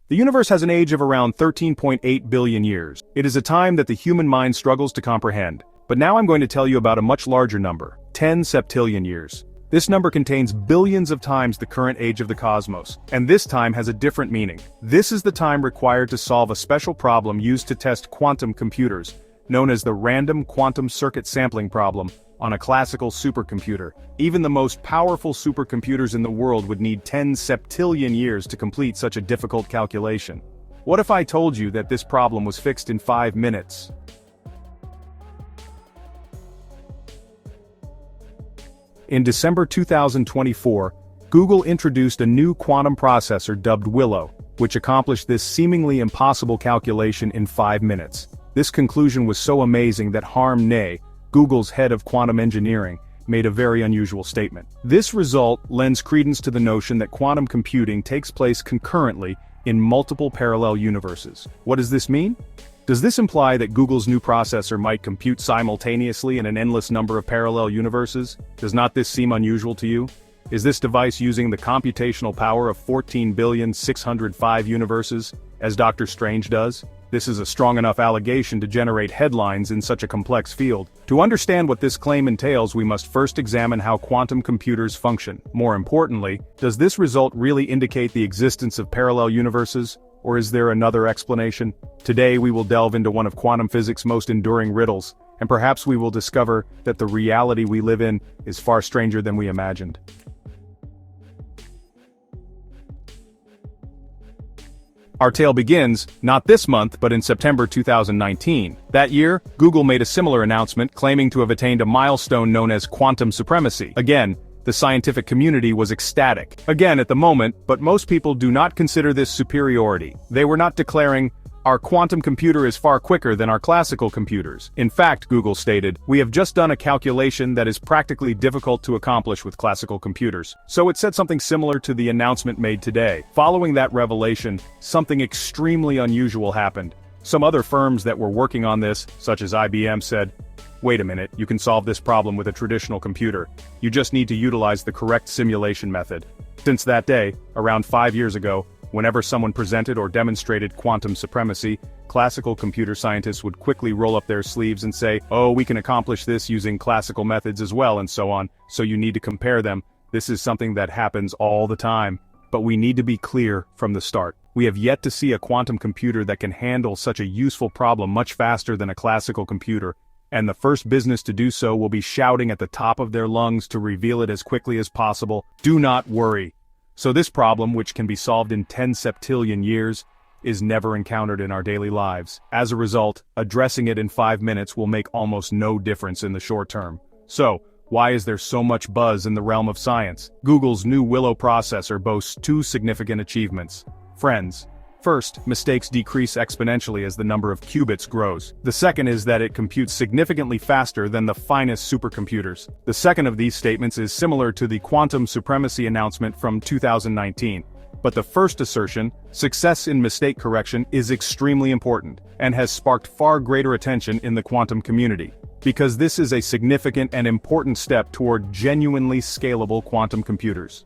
The universe has an age of around 13.8 billion years. It is a time that the human mind struggles to comprehend. But now I'm going to tell you about a much larger number, 10 septillion years. This number contains billions of times the current age of the cosmos, and this time has a different meaning. This is the time required to solve a special problem used to test quantum computers, known as the random quantum circuit sampling problem, on a classical supercomputer. Even the most powerful supercomputers in the world would need 10 septillion years to complete such a difficult calculation. What if I told you that this problem was fixed in 5 minutes? In December 2024, Google introduced a new quantum processor dubbed Willow, which accomplished this seemingly impossible calculation in 5 minutes. This conclusion was so amazing that Harm Ney, Google's head of quantum engineering, made a very unusual statement. This result lends credence to the notion that quantum computing takes place concurrently in multiple parallel universes. What does this mean? Does this imply that Google's new processor might compute simultaneously in an endless number of parallel universes? Does not this seem unusual to you? Is this device using the computational power of 14,605 universes, as Dr. Strange does? This is a strong enough allegation to generate headlines in such a complex field. To understand what this claim entails, we must first examine how quantum computers function. More importantly, does this result really indicate the existence of parallel universes? Or is there another explanation? Today we will delve into one of quantum physics' most enduring riddles, and perhaps we will discover that the reality we live in is far stranger than we imagined. Our tale begins, not this month but in September 2019. That year, Google made a similar announcement claiming to have attained a milestone known as quantum supremacy. Again, the scientific community was ecstatic. Again at the moment, but most people do not consider this superiority. They were not declaring, "Our quantum computer is far quicker than our classical computers." In fact, Google stated, "We have just done a calculation that is practically difficult to accomplish with classical computers." So it said something similar to the announcement made today. Following that revelation, something extremely unusual happened. Some other firms that were working on this, such as IBM, said, "Wait a minute, you can solve this problem with a traditional computer. You just need to utilize the correct simulation method." Since that day, around 5 years ago, whenever someone presented or demonstrated quantum supremacy, classical computer scientists would quickly roll up their sleeves and say, "Oh, we can accomplish this using classical methods as well," and so on, so you need to compare them. This is something that happens all the time. But we need to be clear from the start. We have yet to see a quantum computer that can handle such a useful problem much faster than a classical computer, and the first business to do so will be shouting at the top of their lungs to reveal it as quickly as possible. Do not worry. So this problem, which can be solved in 10 septillion years, is never encountered in our daily lives. As a result, addressing it in 5 minutes will make almost no difference in the short term. So, why is there so much buzz in the realm of science? Google's new Willow processor boasts 2 significant achievements. Friends. First, mistakes decrease exponentially as the number of qubits grows. The second is that it computes significantly faster than the finest supercomputers. The second of these statements is similar to the quantum supremacy announcement from 2019. But the first assertion, success in mistake correction, is extremely important, and has sparked far greater attention in the quantum community. Because this is a significant and important step toward genuinely scalable quantum computers.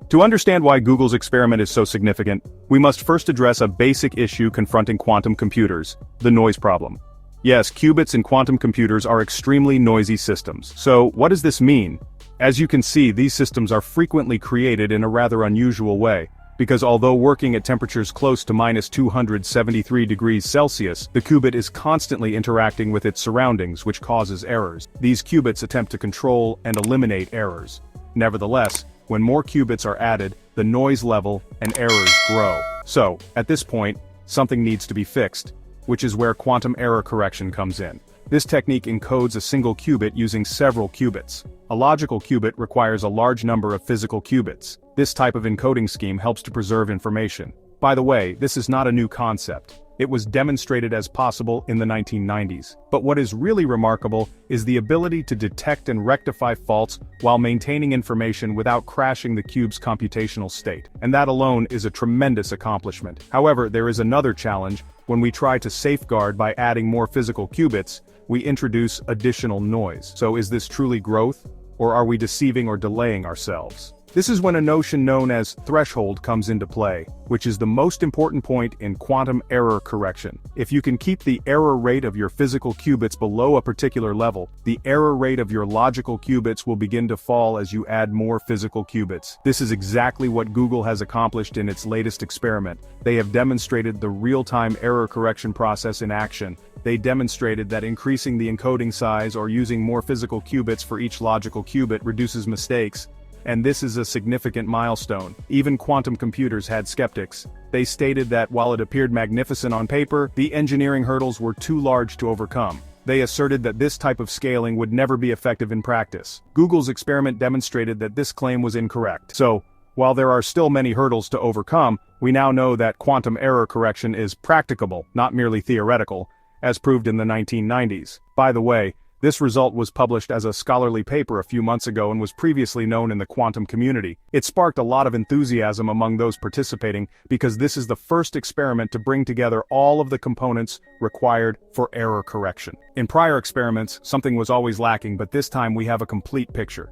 To understand why Google's experiment is so significant, we must first address a basic issue confronting quantum computers: the noise problem. Yes, qubits in quantum computers are extremely noisy systems. So, what does this mean? As you can see, these systems are frequently created in a rather unusual way, because although working at temperatures close to -273 degrees Celsius, the qubit is constantly interacting with its surroundings, which causes errors. These qubits attempt to control and eliminate errors. Nevertheless, when more qubits are added, the noise level and errors grow. So, at this point, something needs to be fixed, which is where quantum error correction comes in. This technique encodes a single qubit using several qubits. A logical qubit requires a large number of physical qubits. This type of encoding scheme helps to preserve information. By the way, this is not a new concept. It was demonstrated as possible in the 1990s. But what is really remarkable is the ability to detect and rectify faults while maintaining information without crashing the cube's computational state. And that alone is a tremendous accomplishment. However, there is another challenge. When we try to safeguard by adding more physical qubits, we introduce additional noise. So is this truly growth? Or are we deceiving or delaying ourselves? This is when a notion known as threshold comes into play, which is the most important point in quantum error correction. If you can keep the error rate of your physical qubits below a particular level, the error rate of your logical qubits will begin to fall as you add more physical qubits. This is exactly what Google has accomplished in its latest experiment. They have demonstrated the real-time error correction process in action. They demonstrated that increasing the encoding size or using more physical qubits for each logical qubit reduces mistakes. And this is a significant milestone. Even quantum computers had skeptics. They stated that while it appeared magnificent on paper, the engineering hurdles were too large to overcome. They asserted that this type of scaling would never be effective in practice. Google's experiment demonstrated that this claim was incorrect. So, while there are still many hurdles to overcome, we now know that quantum error correction is practicable, not merely theoretical, as proved in the 1990s. By the way, this result was published as a scholarly paper a few months ago and was previously known in the quantum community. It sparked a lot of enthusiasm among those participating because this is the first experiment to bring together all of the components required for error correction. In prior experiments, something was always lacking, but this time we have a complete picture.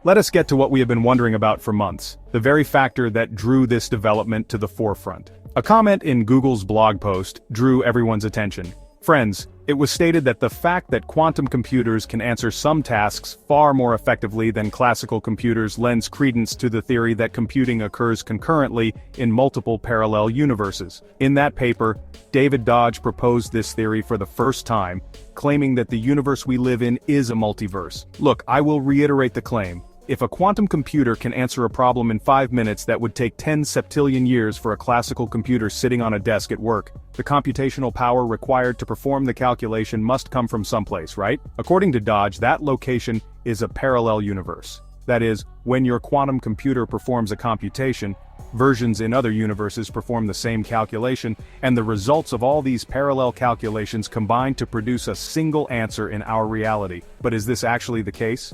Let us get to what we have been wondering about for months, the very factor that drew this development to the forefront. A comment in Google's blog post drew everyone's attention. Friends, it was stated that the fact that quantum computers can answer some tasks far more effectively than classical computers lends credence to the theory that computing occurs concurrently in multiple parallel universes. In that paper, David Dodge proposed this theory for the first time, claiming that the universe we live in is a multiverse. Look, I will reiterate the claim. If a quantum computer can answer a problem in 5 minutes that would take 10 septillion years for a classical computer sitting on a desk at work, the computational power required to perform the calculation must come from someplace, right? According to Dodge, that location is a parallel universe. That is, when your quantum computer performs a computation, versions in other universes perform the same calculation, and the results of all these parallel calculations combine to produce a single answer in our reality. But is this actually the case?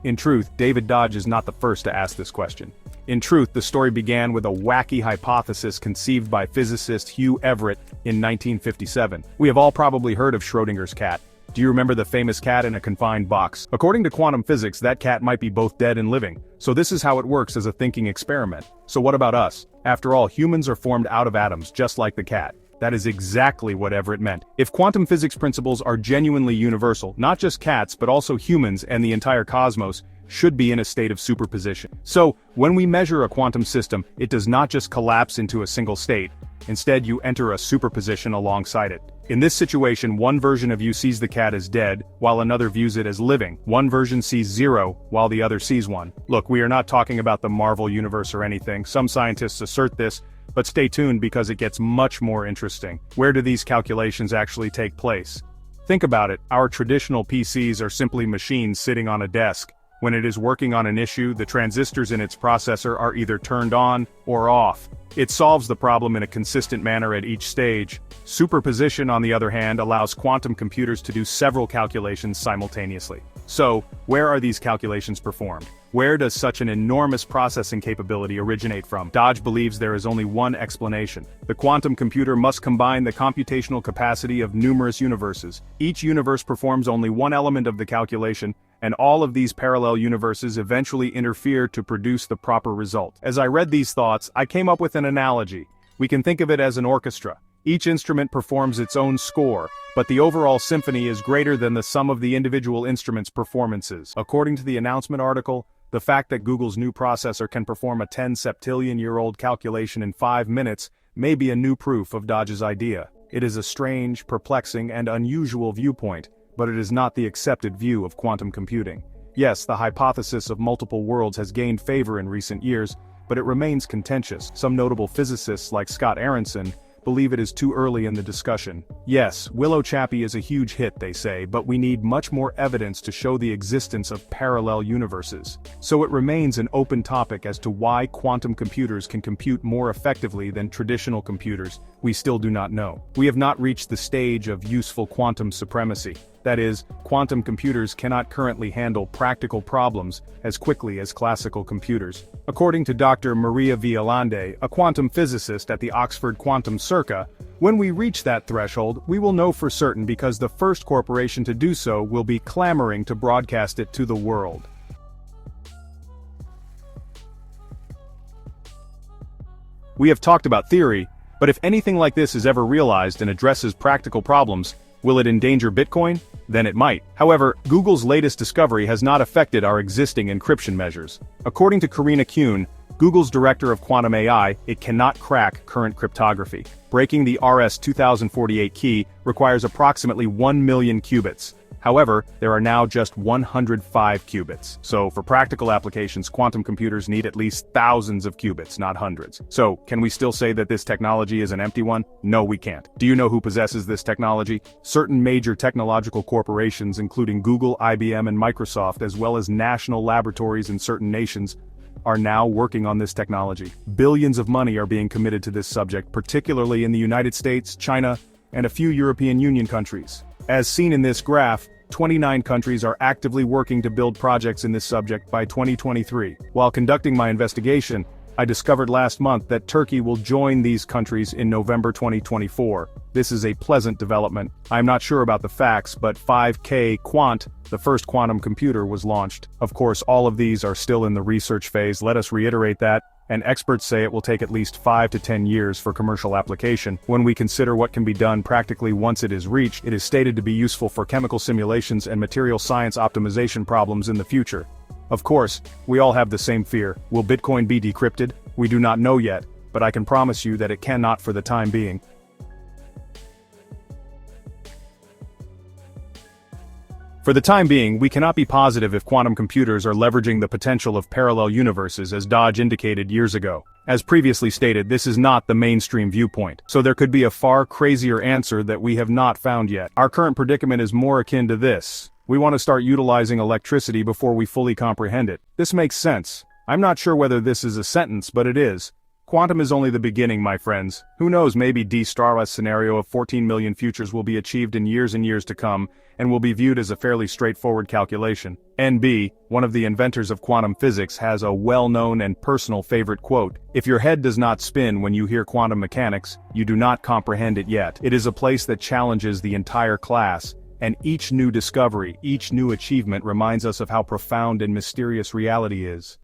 In truth, David Dodge is not the first to ask this question. In truth, the story began with a wacky hypothesis conceived by physicist Hugh Everett in 1957. We have all probably heard of Schrödinger's cat. Do you remember the famous cat in a confined box? According to quantum physics, that cat might be both dead and living. So this is how it works as a thinking experiment. So what about us? After all, humans are formed out of atoms, just like the cat. That is exactly what Everett meant. If quantum physics principles are genuinely universal, not just cats but also humans and the entire cosmos should be in a state of superposition. So, when we measure a quantum system, it does not just collapse into a single state. Instead, you enter a superposition alongside it. In this situation, one version of you sees the cat as dead, while another views it as living. One version sees 0, while the other sees 1. Look, we are not talking about the Marvel universe or anything. Some scientists assert this, but stay tuned because it gets much more interesting. Where do these calculations actually take place? Think about it, our traditional PCs are simply machines sitting on a desk. When it is working on an issue, the transistors in its processor are either turned on or off. It solves the problem in a consistent manner at each stage. Superposition, on the other hand, allows quantum computers to do several calculations simultaneously. So, where are these calculations performed? Where does such an enormous processing capability originate from? Dodge believes there is only one explanation. The quantum computer must combine the computational capacity of numerous universes. Each universe performs only one element of the calculation, and all of these parallel universes eventually interfere to produce the proper result. As I read these thoughts, I came up with an analogy. We can think of it as an orchestra. Each instrument performs its own score, but the overall symphony is greater than the sum of the individual instruments' performances. According to the announcement article, the fact that Google's new processor can perform a 10 septillion-year-old calculation in 5 minutes may be a new proof of Dodge's idea. It is a strange, perplexing, and unusual viewpoint, but it is not the accepted view of quantum computing. Yes, the hypothesis of multiple worlds has gained favor in recent years, but it remains contentious. Some notable physicists like Scott Aaronson believe it is too early in the discussion. Yes, Willow Chappie is a huge hit, they say, but we need much more evidence to show the existence of parallel universes. So it remains an open topic as to why quantum computers can compute more effectively than traditional computers. We still do not know. We have not reached the stage of useful quantum supremacy. That is, quantum computers cannot currently handle practical problems as quickly as classical computers. According to Dr. Maria Violande, a quantum physicist at the Oxford Quantum Circa, When we reach that threshold, we will know for certain because the first corporation to do so will be clamoring to broadcast it to the world. We have talked about theory, but if anything like this is ever realized and addresses practical problems, will it endanger Bitcoin? Then it might. However, Google's latest discovery has not affected our existing encryption measures. According to Karina Kuhn, Google's director of quantum AI, it cannot crack current cryptography. Breaking the RS-2048 key requires approximately 1 million qubits. However, there are now just 105 qubits. So, for practical applications, quantum computers need at least thousands of qubits, not hundreds. So, can we still say that this technology is an empty one? No, we can't. Do you know who possesses this technology? Certain major technological corporations, including Google, IBM, and Microsoft, as well as national laboratories in certain nations, are now working on this technology. Billions of money are being committed to this subject, particularly in the United States, China, and a few European Union countries. As seen in this graph, 29 countries are actively working to build projects in this subject by 2023. While conducting my investigation, I discovered last month that Turkey will join these countries in November 2024. This is a pleasant development. I'm not sure about the facts, but 5K Quant, the first quantum computer, was launched. Of course, all of these are still in the research phase. Let us reiterate that. And experts say it will take at least 5 to 10 years for commercial application. When we consider what can be done practically once it is reached, it is stated to be useful for chemical simulations and material science optimization problems in the future. Of course, we all have the same fear. Will Bitcoin be decrypted? We do not know yet, but I can promise you that it cannot for the time being. For the time being, we cannot be positive if quantum computers are leveraging the potential of parallel universes as Dodge indicated years ago. As previously stated, this is not the mainstream viewpoint, so there could be a far crazier answer that we have not found yet. Our current predicament is more akin to this. We want to start utilizing electricity before we fully comprehend it. This makes sense. I'm not sure whether this is a sentence, but it is. Quantum is only the beginning, my friends. Who knows, maybe D***'s scenario of 14 million futures will be achieved in years and years to come, and will be viewed as a fairly straightforward calculation. NB, one of the inventors of quantum physics, has a well-known and personal favorite quote: "If your head does not spin when you hear quantum mechanics, you do not comprehend it yet." It is a place that challenges the entire class, and each new discovery, each new achievement reminds us of how profound and mysterious reality is.